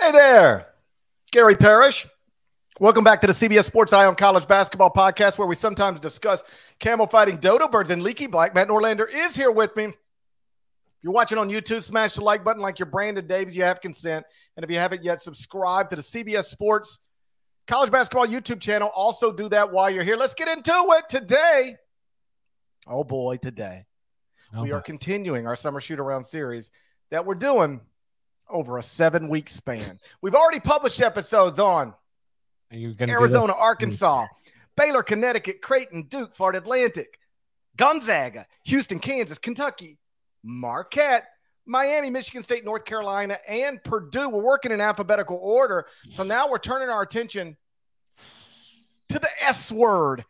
Hey there, Gary Parrish. Welcome back to the CBS Sports Eye on College Basketball podcast, where we sometimes discuss camel fighting, dodo birds, and leaky black. Matt Norlander is here with me. If you're watching on YouTube, smash the like button like you're Brandon Davis. You have consent. And if you haven't yet, subscribe to the CBS Sports College Basketball YouTube channel. Also do that while you're here. Let's get into it today. Oh, boy, today. We are continuing our Summer Shootaround series that we're doing over a 7-week span. We've already published episodes on Arizona, Arkansas, Baylor, Connecticut, Creighton, Duke, Florida Atlantic, Gonzaga, Houston, Kansas, Kentucky, Marquette, Miami, Michigan State, North Carolina, and Purdue. We're working in alphabetical order. So now we're turning our attention to the S word,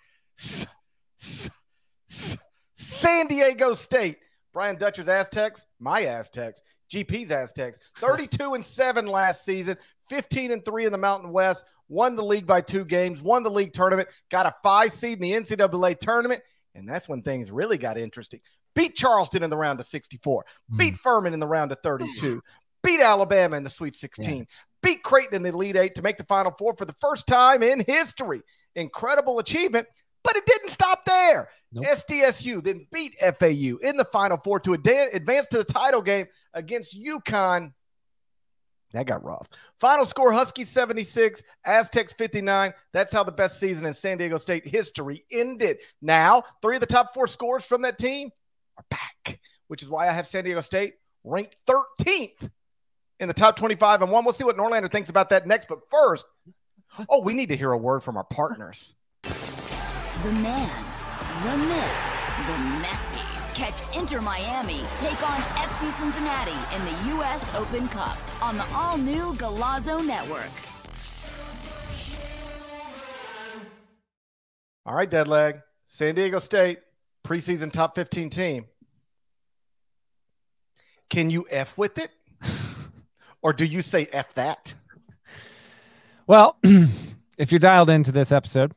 San Diego State. Brian Dutcher's Aztecs, my Aztecs, GP's Aztecs, 32-7 last season, 15-3 in the Mountain West, won the league by 2 games, won the league tournament, got a 5 seed in the NCAA tournament, and that's when things really got interesting. Beat Charleston in the round of 64, beat Furman in the round of 32, beat Alabama in the Sweet 16, beat Creighton in the Elite 8 to make the Final Four for the first time in history. Incredible achievement, but it didn't stop there. Nope. SDSU then beat FAU in the Final Four to advance to the title game against UConn. That got rough. Final score, Huskies 76, Aztecs 59. That's how the best season in San Diego State history ended. Now, 3 of the top 4 scores from that team are back, which is why I have San Diego State ranked 13th in the top 25 and 1. We'll see what Norlander thinks about that next. But first, we need to hear a word from our partners. The man, the myth, the Messi. Catch Inter Miami take on FC Cincinnati in the U.S. Open Cup on the all-new Golazo Network. All right, Deadleg. San Diego State, preseason top 15 team. Can you F with it? Or do you say F that? Well, if you're dialed into this episode,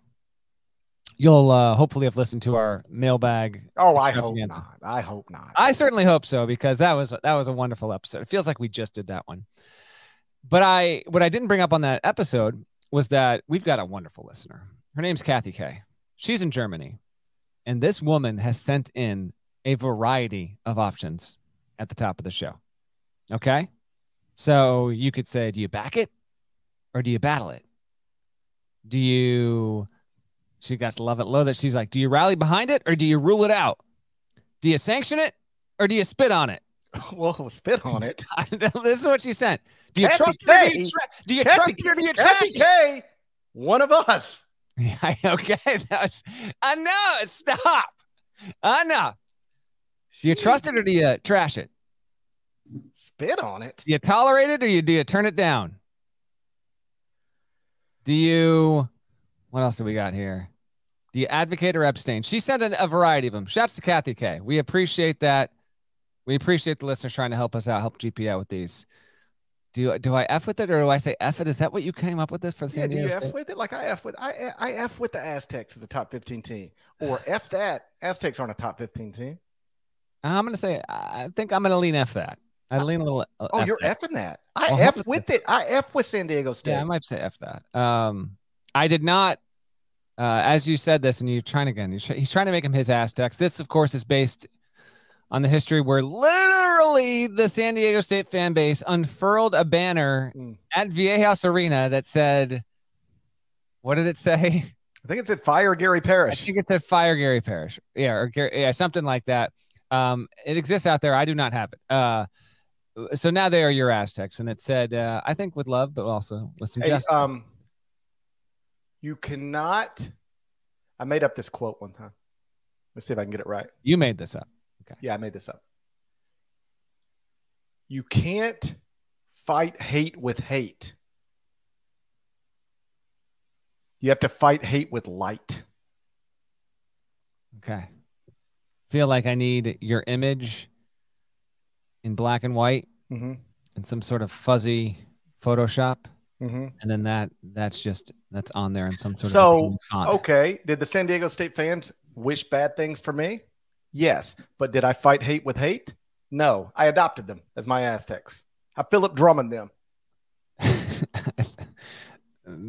you'll hopefully have listened to our mailbag. Oh, I hope not. I hope not. I certainly hope so, because that was a wonderful episode. It feels like we just did that one. But what I didn't bring up on that episode was that we've got a wonderful listener. Her name's Kathy K. She's in Germany, and this woman has sent in a variety of options at the top of the show. Okay? So you could say, do you back it or do you battle it? She got to love it low that she's like, do you rally behind it or do you rule it out? Do you sanction it or do you spit on it? Whoa, spit on it. This is what she sent. Do you trust it? Do you trust it or do you trash it? One of us. Yeah, okay. That was enough. Stop. Enough. Do you trust it or do you trash it? Spit on it. Do you tolerate it or do you turn it down? What else do we got here? Do you advocate or abstain? She sent a variety of them. Shouts to Kathy K. We appreciate that. We appreciate the listeners trying to help us out, help GP out with these. Do I F with it or do I say F it? Is that what you came up with this for the San Diego State? Do you F with it? Like I F with the Aztecs as a top 15 team. Or F that. Aztecs aren't a top 15 team. I'm going to say, I think I'm going to lean F that. I lean a little. You're Fing that. I F with it. I F with San Diego State. Yeah, I might say F that. I did not, as you said this, and you're trying again. He's trying to make him his Aztecs. This, of course, is based on the history where literally the San Diego State fan base unfurled a banner at Viejas Arena that said, what did it say? I think it said "Fire Gary Parrish." I think it said "Fire Gary Parrish." Yeah, or something like that. It exists out there. I do not have it. So now they are your Aztecs, and it said, I think with love, but also with some justice. You cannot. I made up this quote one time. Let's see if I can get it right. You made this up. Okay. Yeah, I made this up. You can't fight hate with hate. You have to fight hate with light. Okay. Feel like I need your image in black and white and some sort of fuzzy Photoshop. And then that's on there in some sort of font. Okay. Did the San Diego State fans wish bad things for me? Yes. But did I fight hate with hate? No. I adopted them as my Aztecs. I Philip Drummond them.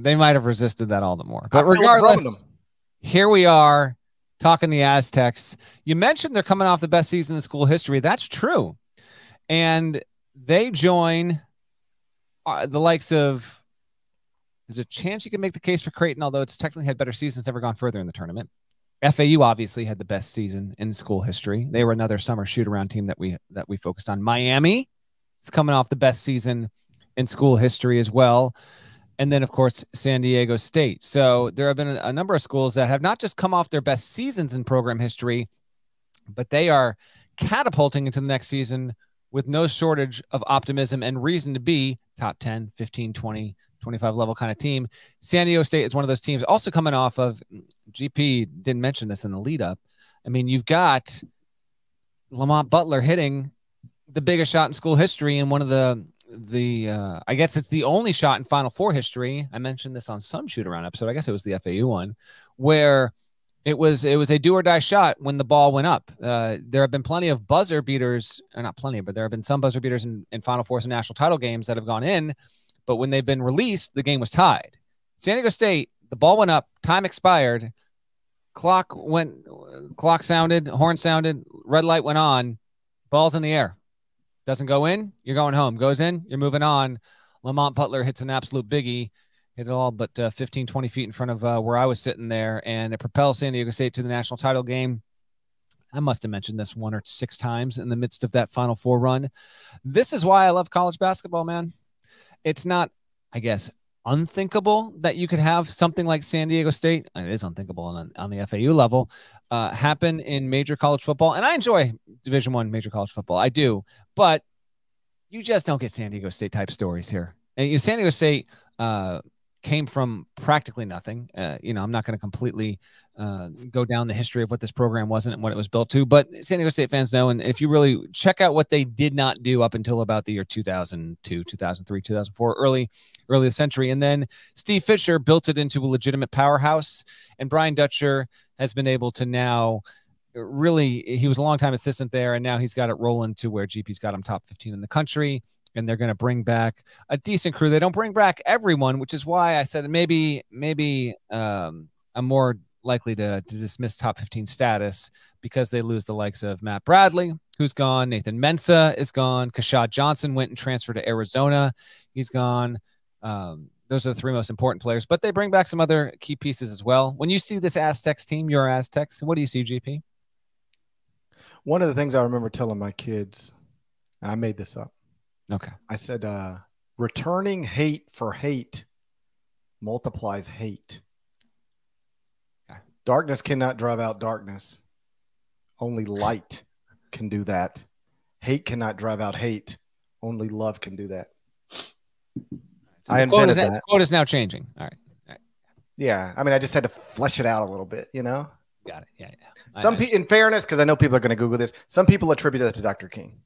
they might have resisted that all the more. But I feel regardless, here we are talking the Aztecs. You mentioned they're coming off the best season in school history. That's true. And they join the likes of, there's a chance you can make the case for Creighton, although it's technically had better seasons, never gone further in the tournament. FAU obviously had the best season in school history. They were another summer shoot-around team that we focused on. Miami is coming off the best season in school history as well. And then, of course, San Diego State. So there have been a number of schools that have not just come off their best seasons in program history, but they are catapulting into the next season with no shortage of optimism and reason to be top 10, 15, 20, 25 level kind of team. San Diego State is one of those teams also coming off of, GP didn't mention this in the lead up. I mean, you've got Lamont Butler hitting the biggest shot in school history and one of the I guess it's the only shot in Final Four history. I mentioned this on some shoot-around episode. I guess it was the FAU one, where it was a do or die shot when the ball went up. There have been plenty of buzzer beaters, or not plenty, but there have been some buzzer beaters in Final Fours and national title games that have gone in, but when they've been released, the game was tied. San Diego State, the ball went up, time expired, clock sounded, horn sounded, red light went on, ball's in the air. Doesn't go in, you're going home. Goes in, you're moving on. Lamont Butler hits an absolute biggie. Hit it all but 15, 20 feet in front of where I was sitting there, and it propels San Diego State to the national title game. I must have mentioned this 1 or 6 times in the midst of that Final Four run. This is why I love college basketball, man. It's not, I guess, unthinkable that you could have something like San Diego State. It is unthinkable on the FAU level happen in major college football. And I enjoy Division I major college football. I do. But you just don't get San Diego State type stories here. And San Diego State came from practically nothing. I'm not going to completely go down the history of what this program was and what it was built to, but San Diego State fans know. And if you really check out what they did not do up until about the year 2002, 2003, 2004, early this century. And then Steve Fisher built it into a legitimate powerhouse. And Brian Dutcher has been able to now really, he was a long time assistant there. And now he's got it rolling to where GP's got him top 15 in the country. And they're going to bring back a decent crew. They don't bring back everyone, which is why I said maybe I'm more likely to dismiss top 15 status because they lose the likes of Matt Bradley, who's gone. Nathan Mensah is gone. Kashad Johnson went and transferred to Arizona. He's gone. Those are the 3 most important players, but they bring back some other key pieces as well. When you see this Aztecs team, your Aztecs, what do you see, GP? One of the things I remember telling my kids, and I made this up. Okay. I said, returning hate for hate multiplies hate. Okay. Darkness cannot drive out darkness. Only light can do that. Hate cannot drive out hate. Only love can do that. So I invented that. The quote is now changing. All right. Yeah. I mean, I just had to flesh it out a little bit, Got it. Yeah. Some people, in fairness, because I know people are going to Google this, some people attribute that to Dr. King.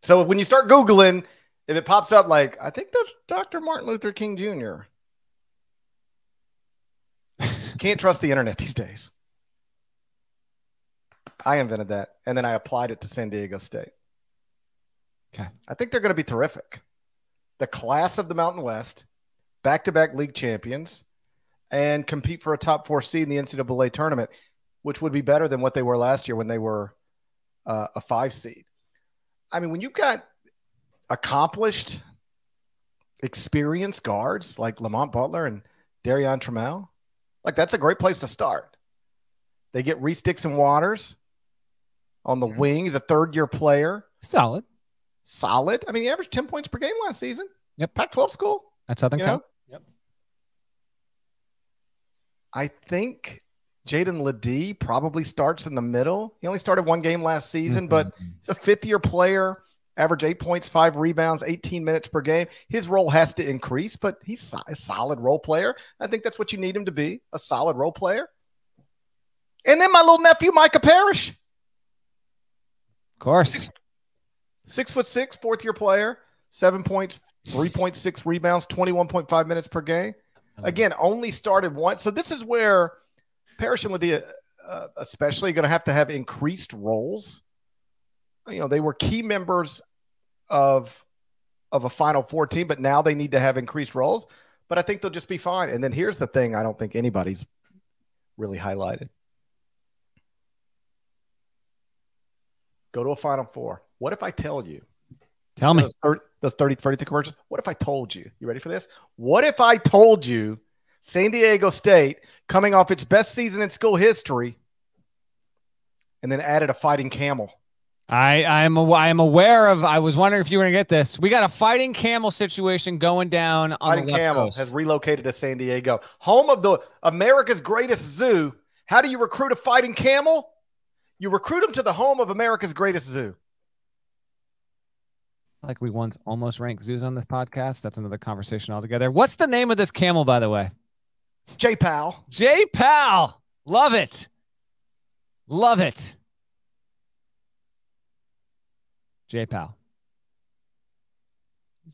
So when you start Googling, if it pops up like, I think that's Dr. Martin Luther King Jr. Can't trust the internet these days. I invented that, and then I applied it to San Diego State. Okay. I think they're going to be terrific. The class of the Mountain West, back-to-back league champions, and compete for a top 4 seed in the NCAA tournament, which would be better than what they were last year when they were a 5 seed. I mean, when you've got accomplished, experienced guards like Lamont Butler and Darion Trammell, like that's a great place to start. They get Reese Dixon Waters on the wing. He's a 3rd-year player. Solid. I mean, he averaged 10 points per game last season. Yep. Pac-12 school. That's Southern Cal. Yep. I think Jaden Ledee probably starts in the middle. He only started 1 game last season, but he's a 5th-year player, average 8 points, 5 rebounds, 18 minutes per game. His role has to increase, but he's a solid role player. I think that's what you need him to be, a solid role player. And then my little nephew, Micah Parrish. Of course. 6'6", 4th-year player, 7 points, 3.6 rebounds, 21.5 minutes per game. Again, only started once. So this is where Parrish and Ledee especially going to have increased roles. They were key members of of a Final Four team, but now they need to have increased roles. But I think they'll just be fine. And then here's the thing I don't think anybody's really highlighted. Go to a Final Four. What if I tell you? Tell me. Those 30 commercials. What if I told you? You ready for this? What if I told you San Diego State, coming off its best season in school history, and then added a Fighting Camel? I am aware of. I was wondering if you were going to get this. We got a Fighting Camel situation going down on Fighting the left Camel coast. has relocated to San Diego, home of the America's greatest zoo. How do you recruit a Fighting Camel? You recruit them to the home of America's greatest zoo. Like we once almost ranked zoos on this podcast. That's another conversation altogether. What's the name of this camel, by the way? J-Pal. J-Pal. Love it. Love it. J-Pal.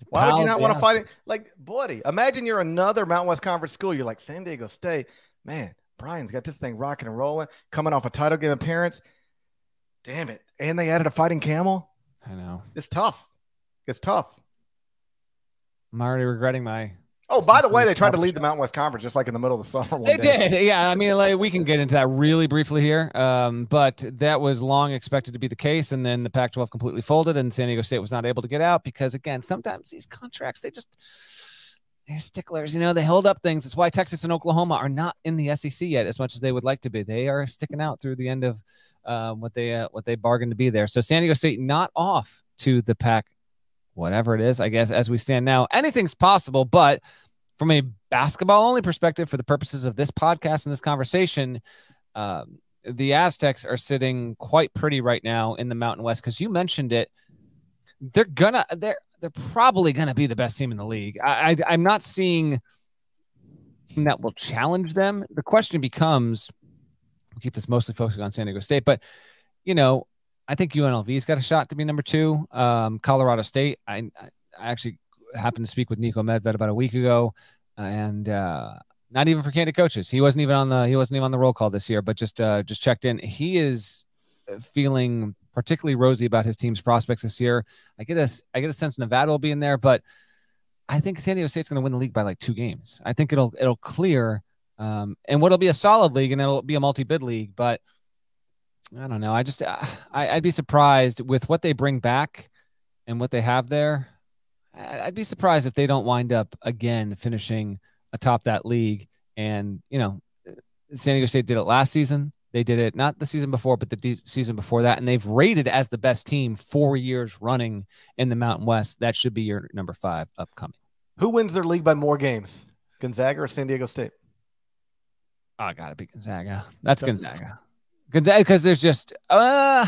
Why would you not want to fight it? Like, buddy, imagine you're another Mountain West Conference school. You're like, San Diego State. Man, Brian's got this thing rocking and rolling, coming off a title game appearance. Damn it. And they added a Fighting Camel. I know. It's tough. It's tough. I'm already regretting my... Oh, by the way, they tried to lead the Mountain West Conference just like in the middle of the summer. They did. Yeah. I mean, like, we can get into that really briefly here. But that was long expected to be the case. And then the Pac-12 completely folded and San Diego State was not able to get out because, again, sometimes these contracts, they're sticklers. You know, they hold up things. That's why Texas and Oklahoma are not in the SEC yet as much as they would like to be. They are sticking out through the end of what they bargained to be there. So San Diego State not off to the Pac, whatever it is, I guess, as we stand now. Anything's possible, but from a basketball-only perspective, for the purposes of this podcast and this conversation, the Aztecs are sitting quite pretty right now in the Mountain West because you mentioned it. They're probably gonna be the best team in the league. I'm not seeing a team that will challenge them. The question becomes, we'll keep this mostly focusing on San Diego State, but you know, I think UNLV's got a shot to be number 2. Colorado State. I actually happened to speak with Nico Medved about a week ago, and not even for candidate coaches. He wasn't even on the roll call this year, but just checked in. He is feeling particularly rosy about his team's prospects this year. I get a sense Nevada will be in there, but I think San Diego State's going to win the league by like 2 games. I think it'll clear, and what'll be a solid league, and it'll be a multi-bid league, but I don't know. I'd be surprised with what they bring back and what they have there. I'd be surprised if they don't wind up again finishing atop that league. And, you know, San Diego State did it last season. They did it not the season before, but the season before that. And they've rated as the best team 4 years running in the Mountain West. That should be your number 5 upcoming. Who wins their league by more games, Gonzaga or San Diego State? Oh, I got to be Gonzaga. That's Gonzaga. Gonzaga, because there's just the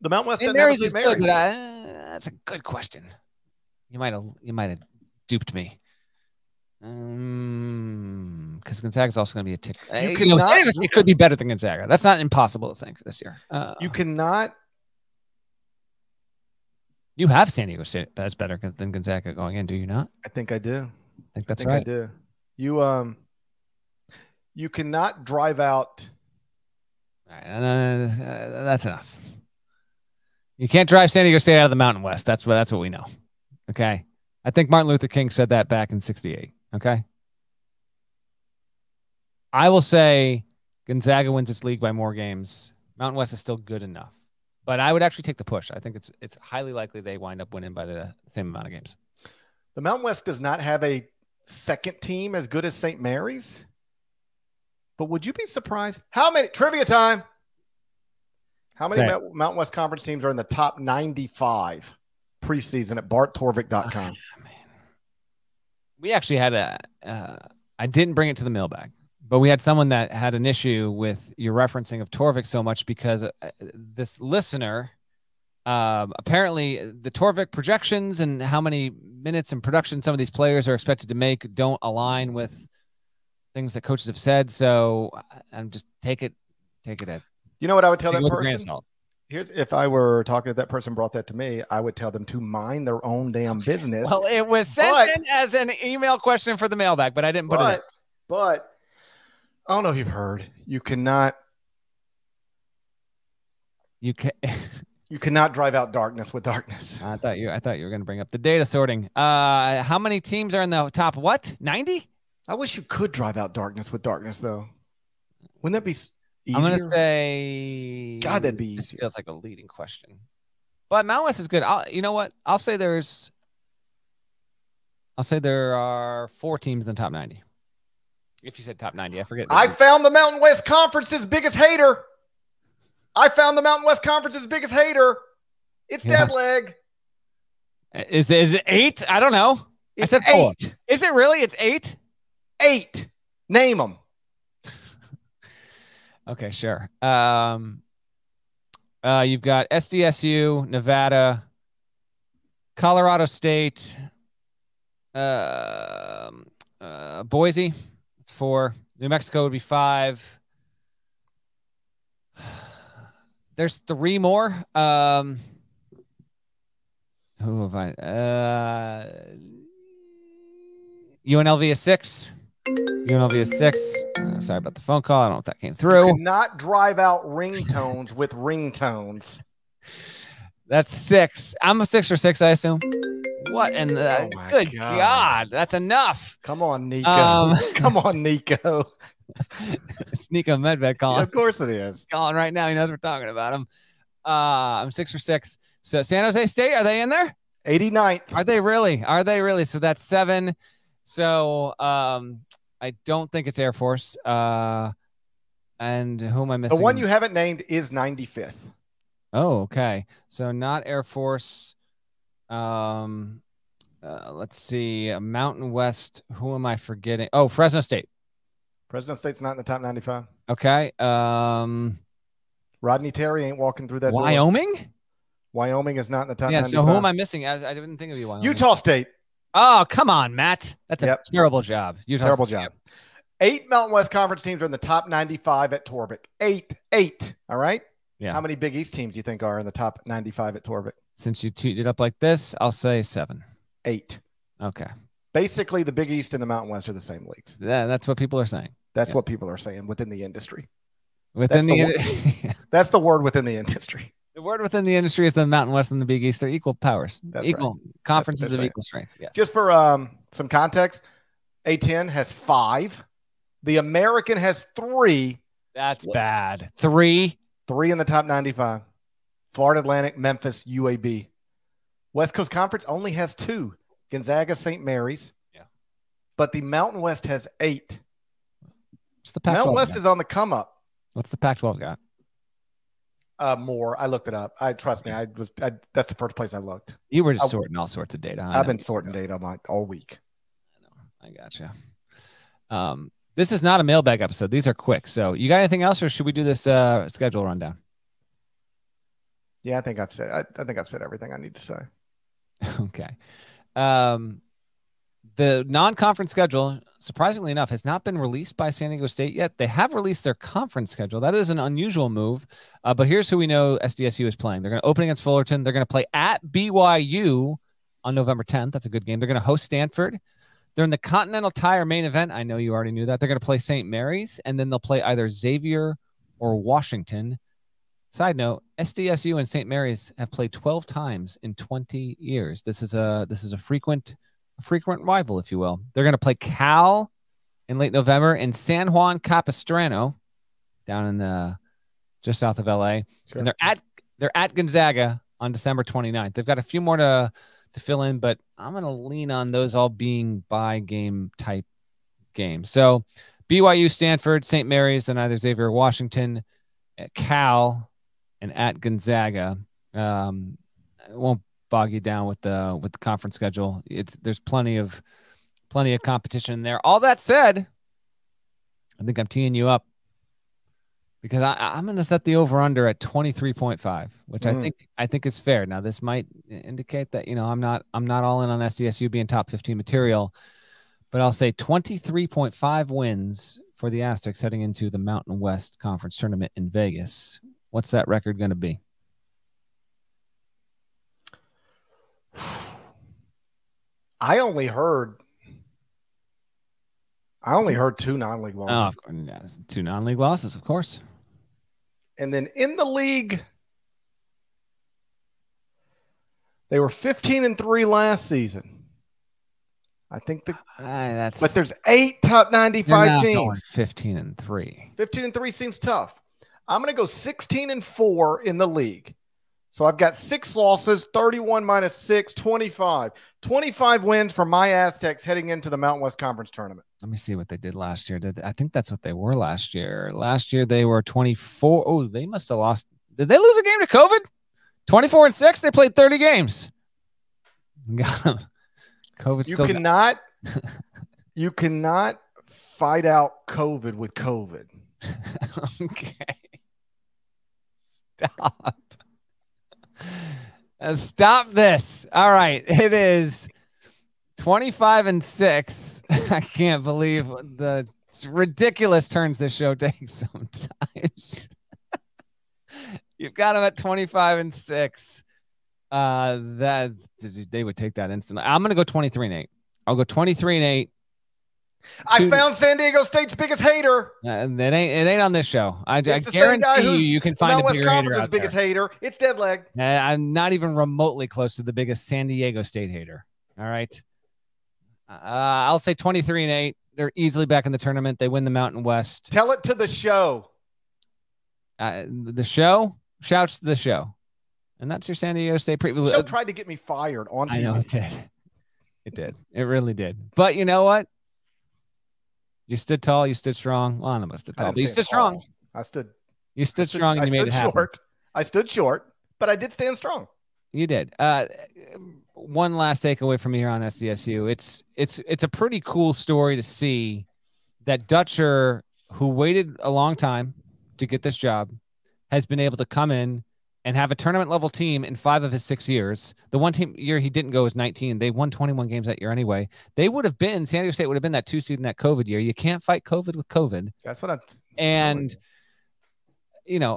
Mountain West. Mary's is good, but that's a good question. You might have duped me. Because Gonzaga's also going to be a tick. It could be better than Gonzaga. That's not impossible to think this year. You cannot. You have San Diego State as better than Gonzaga going in, do you not? I think I do. I think that's right. I do. You cannot drive out. All right, that's enough. You can't drive San Diego State out of the Mountain West. That's what we know. Okay. I think Martin Luther King said that back in '68. Okay. I will say Gonzaga wins its league by more games. Mountain West is still good enough, but I would actually take the push. I think it's highly likely they wind up winning by the same amount of games. The Mountain West does not have a second team as good as St. Mary's, but would you be surprised? How many trivia time? How many Mountain West Conference teams are in the top 95 preseason at barttorvik.com? We actually had I didn't bring it to the mailbag, but we had someone that had an issue with your referencing of Torvik so much because this listener, apparently the Torvik projections and how many minutes in production some of these players are expected to make don't align with things that coaches have said. So I'm just take it at. You know what I would tell that person? Here's if I were talking to that person, brought that to me, I would tell them to mind their own damn business. Well, it was sent in as an email question for the mailbag, but I didn't put it in. But I don't know if you've heard. You You cannot drive out darkness with darkness. I thought you were going to bring up the data sorting. How many teams are in the top? What? 90? I wish you could drive out darkness with darkness, though. Wouldn't that be easier? I'm going to say. God, that'd be this easier. feels like a leading question. But Mountain West is good. You know what? I'll say there are 4 teams in the top 90. If you said top 90, I forget. I found the Mountain West Conference's biggest hater. It's dead leg. Is it 8? I don't know. It's I said 4. 8. Is it really? It's 8? 8. Name them. Okay, sure. You've got SDSU, Nevada, Colorado State, Boise. It's 4. New Mexico would be 5. There's 3 more. Who have I? UNLV is 6. UNLV is 6. Sorry about the phone call. I don't know if that came through. You cannot drive out ringtones with ringtones. That's 6. I'm a 6 or 6, I assume. What? And good God, that's enough. Come on, Nico. Come on, Nico. It's Nico Medved calling. Yeah, of course it is. Calling right now. He knows we're talking about him. I'm 6 or 6. So San Jose State, are they in there? 89th. Are they really? So that's 7. So I don't think it's Air Force. And who am I missing? The one you haven't named is 95th. Oh, okay. So not Air Force. Let's see. Mountain West. Who am I forgetting? Oh, Fresno State. Fresno State's not in the top 95. Okay. Rodney Terry ain't walking through that door. Wyoming is not in the top 95. So who am I missing? I didn't think of you. Wyoming. Utah State. Oh, come on, Matt. That's a terrible job. Terrible job. 8 Mountain West Conference teams are in the top 95 at Torvik. 8. All right? Yeah. How many Big East teams do you think are in the top 95 at Torvik? Since you teed it up like this, I'll say 7. 8. Okay. Basically, the Big East and the Mountain West are the same leagues. Yeah, that's what people are saying. That's what people are saying within the industry. That's the word within the industry. The word within the industry is the Mountain West and the Big East. They're equal powers. That's equal conferences of equal strength. Yes. Just for some context, A10 has 5. The American has 3. That's bad. 3 in the top 95. Florida Atlantic, Memphis, UAB. West Coast Conference only has 2. Gonzaga, St. Mary's. Yeah. But the Mountain West has 8. What's the Pac-12 Mountain West is on the come up. What's the Pac-12 got? More. I looked it up. Trust me. That's the first place I looked. You were just sorting all sorts of data. I've been sorting data all week. I gotcha. This is not a mailbag episode. These are quick. So you got anything else, or should we do this schedule rundown? Yeah, I think I've said everything I need to say. Okay. The non-conference schedule, surprisingly enough, has not been released by San Diego State yet. They have released their conference schedule. That is an unusual move. But here's who we know SDSU is playing. They're going to open against Fullerton. They're going to play at BYU on November 10th. That's a good game. They're going to host Stanford. They're in the Continental Tire main event. I know you already knew that. They're going to play St. Mary's, and then they'll play either Xavier or Washington. Side note, SDSU and St. Mary's have played 12 times in 20 years. This is a frequent rival, if you will. They're going to play Cal in late November in San Juan Capistrano down in just south of LA. Sure. And they're at Gonzaga on December 29th. They've got a few more to fill in, but I'm going to lean on those all being by game type games. So BYU, Stanford, St. Mary's, and either Xavier or Washington, at Cal, and at Gonzaga. It won't bog you down with the conference schedule. There's plenty of competition there. All that said, I think I'm teeing you up because I'm going to set the over under at 23.5, which I think is fair. Now this might indicate that, I'm not all in on SDSU being top 15 material, but I'll say 23.5 wins for the Aztecs heading into the Mountain West Conference Tournament in Vegas. What's that record going to be? I only heard 2 non-league losses. Oh, yes, 2 non-league losses, of course. And then in the league, They were 15-3 last season. I think but there's 8 top 95 teams. 15-3. 15-3 seems tough. I'm going to go 16-4 in the league. So I've got 6 losses, 31 minus 6, 25. 25 wins for my Aztecs heading into the Mountain West Conference Tournament. Let me see what they did last year. I think that's what they were last year. Last year they were 24. Oh, they must have lost. Did they lose a game to COVID? 24-6. They played 30 games. Got them. COVID. You cannot fight out COVID with COVID. Okay. Stop. Stop this. All right. It is 25-6. I can't believe the ridiculous turns this show takes sometimes. You've got them at 25-6. That they would take that instantly. I'm going to go 23-8. I'll go 23-8. I found San Diego State's biggest hater. It ain't on this show. I guarantee you can find a bigger hater out biggest there. Hater. It's Deadleg. I'm not even remotely close to the biggest San Diego State hater. All right. I'll say 23-8. They're easily back in the tournament. They win the Mountain West. Tell it to the show. The show? Shouts to the show. And that's your San Diego State preview. The show tried to get me fired on TV. I know it did. It did. It really did. But you know what? You stood tall. You stood strong. Well, none of us stood tall, but you stood strong. You stood strong and you made it happen. I stood short, but I did stand strong. You did. One last takeaway from here on SDSU. It's a pretty cool story to see that Dutcher, who waited a long time to get this job, has been able to come in and have a tournament level team in 5 of his 6 years. The one year he didn't go was 19. They won 21 games that year anyway. They would have been, San Diego State would have been that 2 seed in that COVID year. You can't fight COVID with COVID. That's what I'm. And,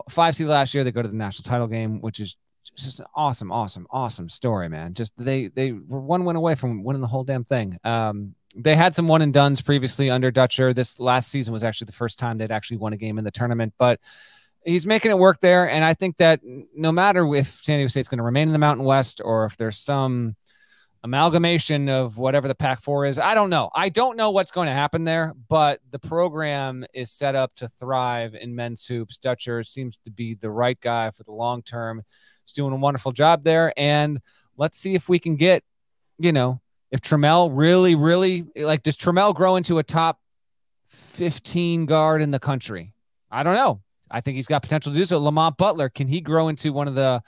5 seed last year, they go to the national title game, which is just an awesome story, man. Just they were 1 win away from winning the whole damn thing. They had some one and dones previously under Dutcher. This last season was actually the first time they'd actually won a game in the tournament, but he's making it work there. And I think that no matter if San Diego State's going to remain in the Mountain West or if there's some amalgamation of whatever the Pac-4 is, I don't know. I don't know what's going to happen there, but the program is set up to thrive in men's hoops. Dutcher seems to be the right guy for the long term. He's doing a wonderful job there. And let's see if we can get, if Trammell really, does Trammell grow into a top 15 guard in the country? I don't know. I think he's got potential to do so. Lamont Butler, can he grow into one of the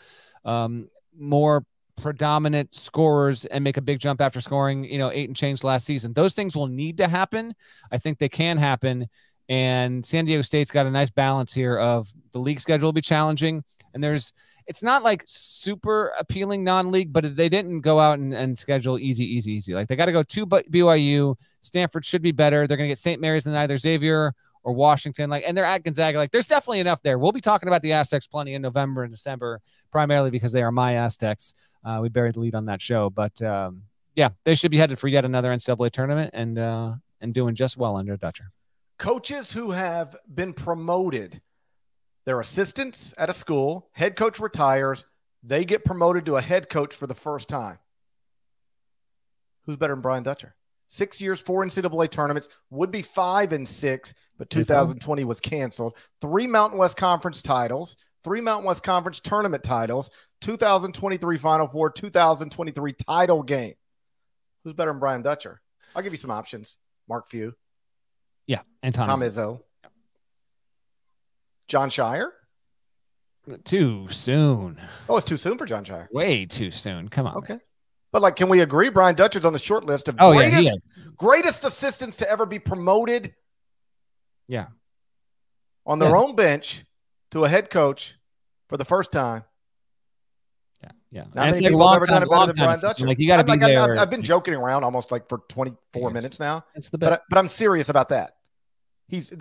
more predominant scorers and make a big jump after scoring, 8 and change last season? Those things will need to happen. I think they can happen. And San Diego State's got a nice balance here of the league schedule will be challenging. And it's not like super appealing non-league, but they didn't go out and schedule easy. Like they got to go to BYU. Stanford should be better. They're going to get St. Mary's and either Xavier or Washington, and they're at Gonzaga. There's definitely enough there. We'll be talking about the Aztecs plenty in November and December, primarily because they are my Aztecs. We buried the lead on that show, but they should be headed for yet another NCAA tournament and doing just well under Dutcher. Coaches who have been promoted, they're assistants at a school, head coach retires, they get promoted to a head coach for the first time. Who's better than Brian Dutcher? 6 years, 4 NCAA tournaments, would be 5 and 6, but 2020 was canceled. 3 Mountain West Conference titles, 3 Mountain West Conference tournament titles, 2023 Final Four, 2023 title game. Who's better than Brian Dutcher? I'll give you some options. Mark Few. Yeah, and Tom Izzo. Yeah. John Shire. Too soon. Oh, it's too soon for John Shire. Way too soon. Come on. Okay. But can we agree Brian Dutcher's on the short list of greatest assistants to ever be promoted? Yeah. On their own bench to a head coach for the first time. Yeah. Not many people have ever done it better than Brian Dutcher. You got to be there. I've been joking around almost for 24 minutes now. It's the best. But I'm serious about that. He's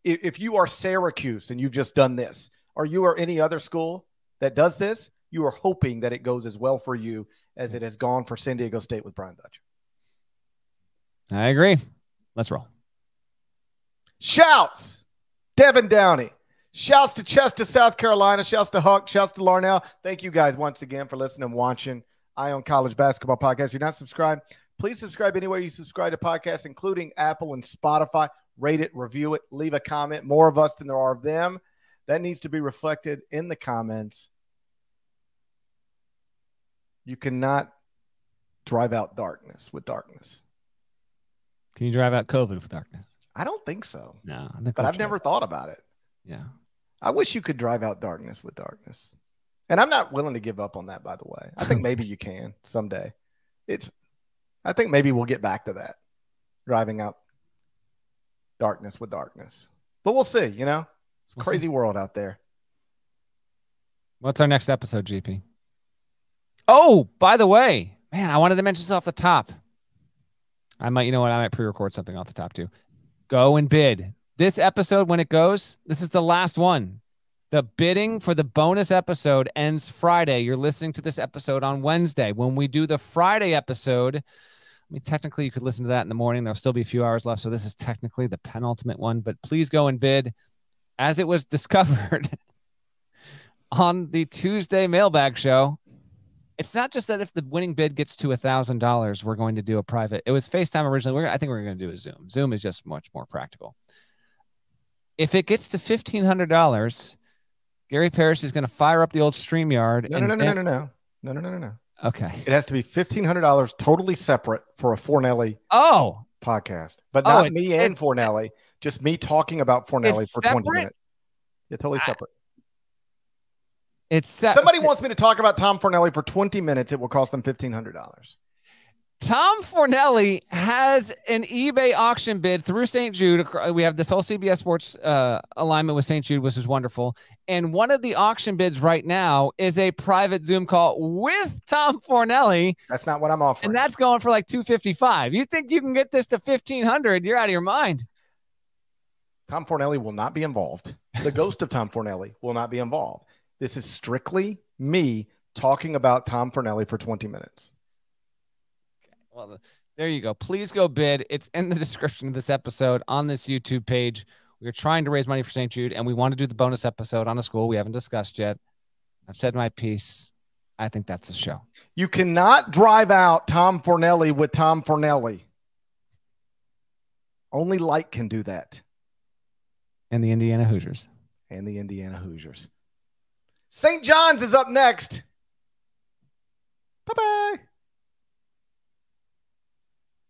if you are Syracuse and you've just done this, or you are any other school that does this, you are hoping that it goes as well for you as it has gone for San Diego State with Brian Dutcher. I agree. Let's roll. Shouts, Devin Downey. Shouts to Chester, South Carolina. Shouts to Huck. Shouts to Larnell. Thank you guys once again for listening and watching. Eye on College Basketball Podcast. If you're not subscribed, please subscribe anywhere you subscribe to podcasts, including Apple and Spotify. Rate it, review it, leave a comment. More of us than there are of them. That needs to be reflected in the comments. You cannot drive out darkness with darkness. Can you drive out COVID with darkness? I don't think so. No, but I've never thought about it. Yeah. I wish you could drive out darkness with darkness. And I'm not willing to give up on that, by the way. I think maybe you can someday. I think maybe we'll get back to that. Driving out darkness with darkness. But we'll see, you know? It's a crazy world out there. What's our next episode, GP? Oh, by the way, man, I wanted to mention this off the top. I might pre-record something off the top too. Go and bid. This episode, when it goes, this is the last one. The bidding for the bonus episode ends Friday. You're listening to this episode on Wednesday. When we do the Friday episode, I mean, technically you could listen to that in the morning. There'll still be a few hours left. So this is technically the penultimate one, but please go and bid. As it was discovered on the Tuesday mailbag show, it's not just that if the winning bid gets to $1,000, we're going to do a private. It was FaceTime originally. I think we're going to do a Zoom. Zoom is just much more practical. If it gets to $1,500, Gary Parrish is going to fire up the old StreamYard. No. Okay. It has to be $1,500 totally separate for a Fornelli podcast. But not me and Fornelli. Just me talking about Fornelli for 20 minutes. Yeah, totally separate. Somebody wants me to talk about Tom Fornelli for 20 minutes. It will cost them $1,500. Tom Fornelli has an eBay auction bid through St. Jude. We have this whole CBS Sports alignment with St. Jude, which is wonderful. And one of the auction bids right now is a private Zoom call with Tom Fornelli. That's not what I'm offering. And that's going for like $255. You think you can get this to $1,500? You're out of your mind. Tom Fornelli will not be involved. The ghost of Tom Fornelli will not be involved. This is strictly me talking about Tom Fornelli for 20 minutes. Well, there you go. Please go bid. It's in the description of this episode on this YouTube page. We're trying to raise money for St. Jude, and we want to do the bonus episode on a school we haven't discussed yet. I've said my piece. I think that's a show. You cannot drive out Tom Fornelli with Tom Fornelli. Only Light can do that. And the Indiana Hoosiers. St. John's is up next. Bye-bye.